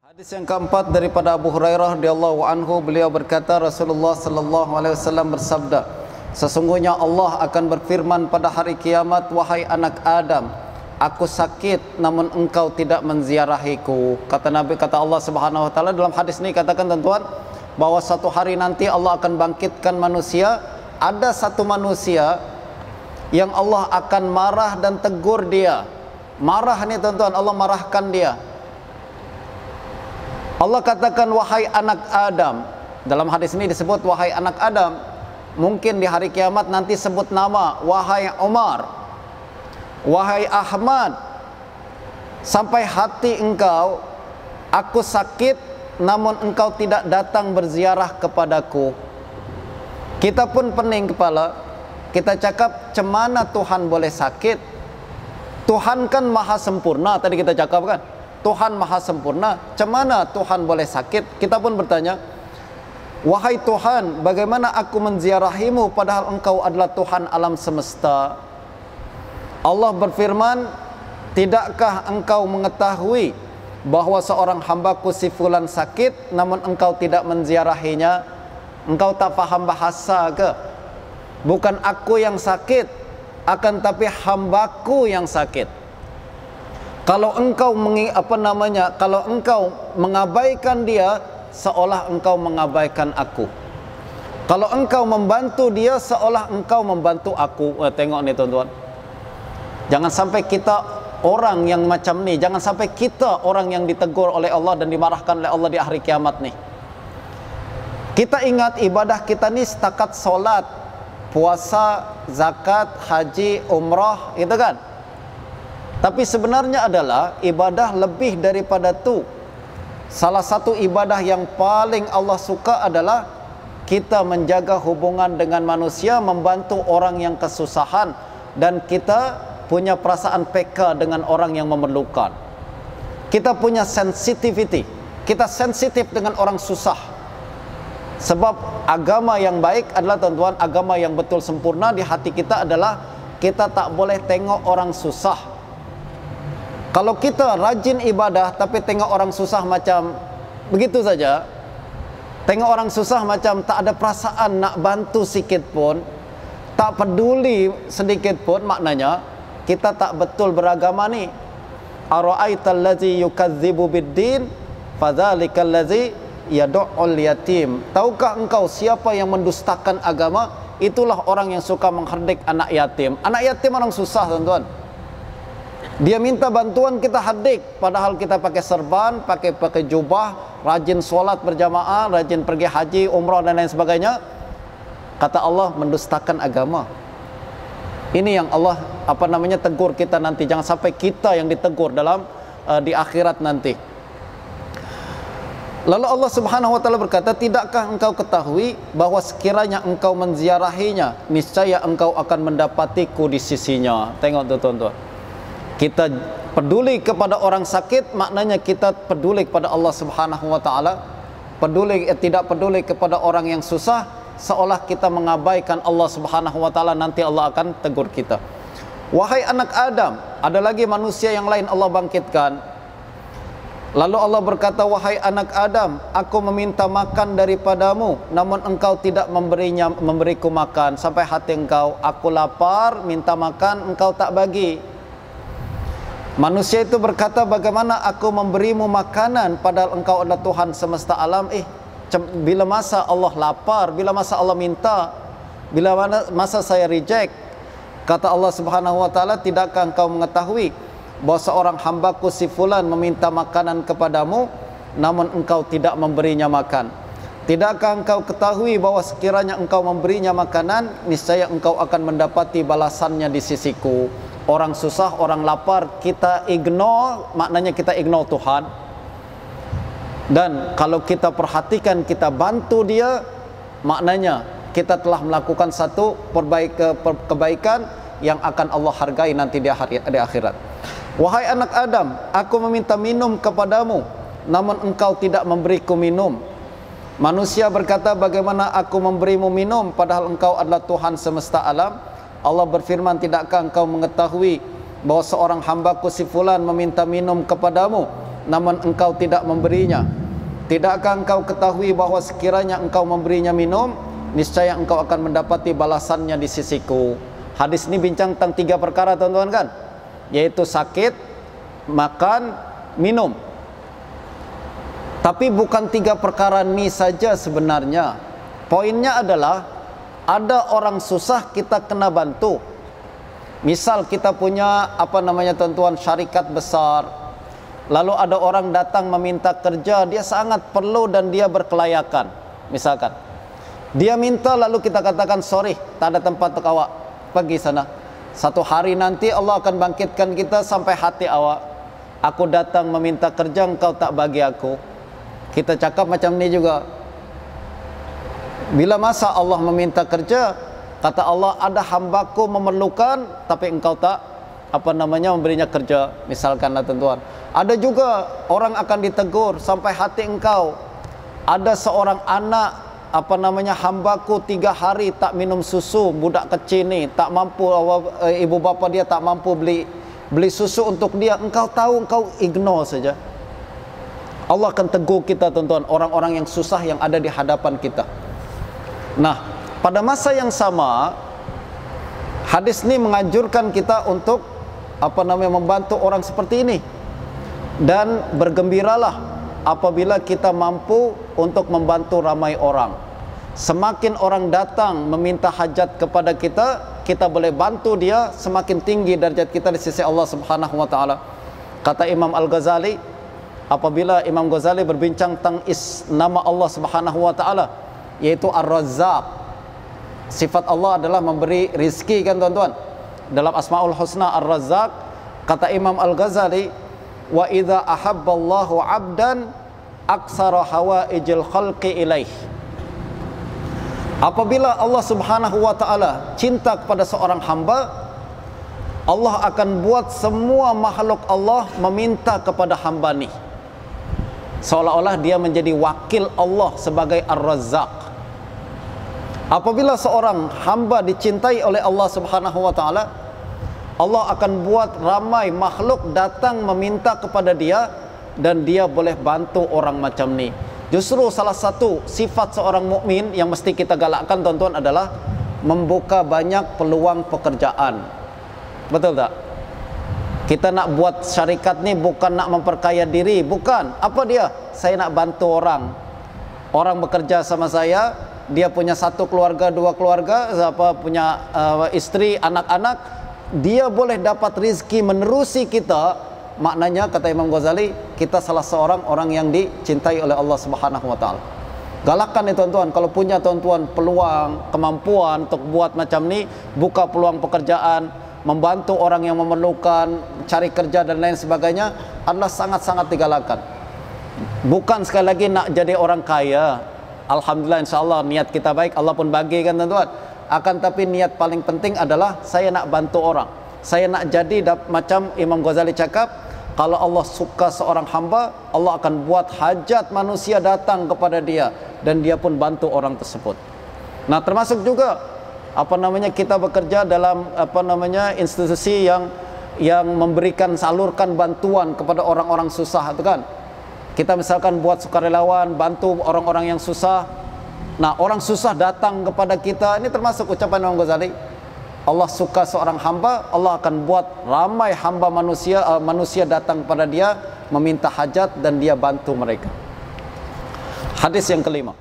Hadis yang keempat daripada Abu Hurairah radhiyallahu anhu, beliau berkata Rasulullah sallallahu alaihi wasallam bersabda, sesungguhnya Allah akan berfirman pada hari kiamat, wahai anak Adam, aku sakit namun engkau tidak menziarahiku. Kata Nabi, kata Allah Subhanahu wa taala dalam hadis ini, katakan tuan-tuan, bahwa satu hari nanti Allah akan bangkitkan manusia. Ada satu manusia yang Allah akan marah dan tegur dia. Marah nih tuan-tuan, Allah marahkan dia. Allah katakan, wahai anak Adam. Dalam hadis ini disebut wahai anak Adam. Mungkin di hari kiamat nanti sebut nama, wahai Umar, wahai Ahmad, sampai hati engkau, aku sakit namun engkau tidak datang berziarah kepadaku. Kita pun pening kepala, kita cakap, cemana Tuhan boleh sakit? Tuhan kan maha sempurna, tadi kita cakap kan, Tuhan maha sempurna, cemana Tuhan boleh sakit? Kita pun bertanya, wahai Tuhan, bagaimana aku menziarahimu padahal engkau adalah Tuhan alam semesta? Allah berfirman, tidakkah engkau mengetahui bahwa seorang hambaku si fulan sakit namun engkau tidak menziarahinya? Engkau tak faham bahasa ke? Bukan aku yang sakit, akan tapi hambaku yang sakit. Kalau engkau kalau engkau mengabaikan dia, seolah engkau mengabaikan aku. Kalau engkau membantu dia, seolah engkau membantu aku. Tengok nih tuan-tuan, jangan sampai kita orang yang macam ni. Jangan sampai kita orang yang ditegur oleh Allah dan dimarahkan oleh Allah di hari kiamat nih. Kita ingat ibadah kita ni setakat solat, puasa, zakat, haji, umrah, gitu kan? Tapi sebenarnya adalah ibadah lebih daripada tu. Salah satu ibadah yang paling Allah suka adalah kita menjaga hubungan dengan manusia, membantu orang yang kesusahan, dan kita punya perasaan peka dengan orang yang memerlukan. Kita punya sensitivity, kita sensitif dengan orang susah. Sebab agama yang baik adalah tuan-tuan, agama yang betul sempurna di hati kita adalah kita tak boleh tengok orang susah. Kalau kita rajin ibadah tapi tengok orang susah macam begitu saja, tengok orang susah macam tak ada perasaan nak bantu sikit pun, tak peduli sedikit pun, maknanya kita tak betul beragama ni. Ara'aital ladzi yukadzibu biddin fadzalikal ladzi yad'ul yatim. Tahukah engkau siapa yang mendustakan agama? Itulah orang yang suka mengherdik anak yatim. Anak yatim orang susah tuan-tuan. Dia minta bantuan, kita hadik, padahal kita pakai serban, pakai jubah, rajin solat berjamaah, rajin pergi haji, umrah dan lain sebagainya. Kata Allah, mendustakan agama. Ini yang Allah tegur kita nanti. Jangan sampai kita yang ditegur dalam di akhirat nanti. Lalu Allah Subhanahu wa taala berkata, tidakkah engkau ketahui bahwa sekiranya engkau menziarahinya, niscaya engkau akan mendapatiku di sisinya. Tengok tuh tuan-tuan. Kita peduli kepada orang sakit, maknanya kita peduli kepada Allah Subhanahu wa taala. Tidak peduli kepada orang yang susah, seolah kita mengabaikan Allah Subhanahu wa taala, nanti Allah akan tegur kita. Wahai anak Adam, ada lagi manusia yang lain Allah bangkitkan. Lalu Allah berkata, wahai anak Adam, aku meminta makan daripadamu, namun engkau tidak memberiku makan. Sampai hati engkau, aku lapar, minta makan, engkau tak bagi. Manusia itu berkata, bagaimana aku memberimu makanan padahal engkau adalah Tuhan semesta alam? Bila masa Allah lapar, bila masa Allah minta, bila masa saya reject? Kata Allah Subhanahu wa taala, tidakkah engkau mengetahui bahwa seorang hambaku si fulan meminta makanan kepadamu namun engkau tidak memberinya makan? Tidakkah engkau ketahui bahwa sekiranya engkau memberinya makanan, niscaya engkau akan mendapati balasannya di sisiku? Orang susah, orang lapar, kita ignore, maknanya kita ignore Tuhan. Dan kalau kita perhatikan, kita bantu dia, maknanya kita telah melakukan satu kebaikan yang akan Allah hargai nanti di akhirat. Wahai anak Adam, aku meminta minum kepadamu, namun engkau tidak memberiku minum. Manusia berkata, bagaimana aku memberimu minum padahal engkau adalah Tuhan semesta alam? Allah berfirman, tidakkah engkau mengetahui bahwa seorang hambaku si fulan meminta minum kepadamu, namun engkau tidak memberinya? Tidakkah engkau ketahui bahwa sekiranya engkau memberinya minum, niscaya engkau akan mendapati balasannya di sisiku? Hadis ini bincang tentang 3 perkara teman-teman kan, yaitu sakit, makan, minum. Tapi bukan 3 perkara ini saja sebenarnya. Poinnya adalah ada orang susah kita kena bantu. Misal kita punya tuan-tuan syarikat besar, lalu ada orang datang meminta kerja, dia sangat perlu dan dia berkelayakan. Misalkan dia minta, lalu kita katakan sorry, tak ada tempat untuk awak, pergi sana. Satu hari nanti Allah akan bangkitkan kita sampai hati awak, aku datang meminta kerja, engkau tak bagi aku. Kita cakap macam ni juga. Bila masa Allah meminta kerja, kata Allah, ada hambaku memerlukan tapi engkau tak memberinya kerja. Misalkan tuan-tuan, ada juga orang akan ditegur sampai hati engkau, ada seorang anak hambaku 3 hari tak minum susu, budak kecil ni tak mampu, ibu bapa dia tak mampu beli susu untuk dia. Engkau tahu, engkau ignore saja. Allah akan tegur kita tuan-tuan, orang-orang yang susah yang ada di hadapan kita. Nah, pada masa yang sama, hadis ini menganjurkan kita untuk membantu orang seperti ini. Dan bergembiralah apabila kita mampu untuk membantu ramai orang. Semakin orang datang meminta hajat kepada kita, kita boleh bantu dia, semakin tinggi derajat kita di sisi Allah Subhanahu wa taala. Kata Imam Al-Ghazali, apabila Imam Ghazali berbincang tentang nama Allah Subhanahu wa taala, yaitu Ar-Razzaq. Sifat Allah adalah memberi rizki kan tuan-tuan. Dalam Asmaul Husna Ar-Razzaq, kata Imam Al-Ghazali, wa idza ahabballahu 'abdan aksara hawaijil khalqi ilaih. Apabila Allah Subhanahu wa taala cinta kepada seorang hamba, Allah akan buat semua makhluk Allah meminta kepada hamba ni, seolah-olah dia menjadi wakil Allah sebagai Ar-Razzaq. Apabila seorang hamba dicintai oleh Allah Subhanahu wa taala, Allah akan buat ramai makhluk datang meminta kepada dia, dan dia boleh bantu orang macam ni. Justru salah satu sifat seorang mukmin yang mesti kita galakkan tuan-tuan adalah membuka banyak peluang pekerjaan. Betul tak? Kita nak buat syarikat ni bukan nak memperkaya diri, bukan. Apa dia? Saya nak bantu orang. Orang bekerja sama saya, dia punya 1 keluarga, 2 keluarga, punya isteri, anak-anak, dia boleh dapat rizki menerusi kita. Maknanya kata Imam Ghazali, kita salah seorang orang yang dicintai oleh Allah Subhanahu wa taala. Galakkan tuan-tuan, kalau punya tuan-tuan peluang, kemampuan untuk buat macam ni, buka peluang pekerjaan, membantu orang yang memerlukan, cari kerja dan lain sebagainya, adalah sangat-sangat digalakkan. Bukan sekali lagi nak jadi orang kaya. Alhamdulillah, insyaAllah niat kita baik, Allah pun bagi kan tuan-tuan. Akan tapi niat paling penting adalah saya nak bantu orang. Saya nak jadi macam Imam Ghazali cakap, kalau Allah suka seorang hamba, Allah akan buat hajat manusia datang kepada dia, dan dia pun bantu orang tersebut. Nah, termasuk juga kita bekerja dalam institusi yang memberikan, salurkan bantuan kepada orang-orang susah itu kan. Kita misalkan buat sukarelawan, bantu orang-orang yang susah. Nah, orang susah datang kepada kita, ini termasuk ucapan Imam Ghazali. Allah suka seorang hamba, Allah akan buat ramai hamba manusia datang kepada dia, meminta hajat, dan dia bantu mereka. Hadis yang kelima.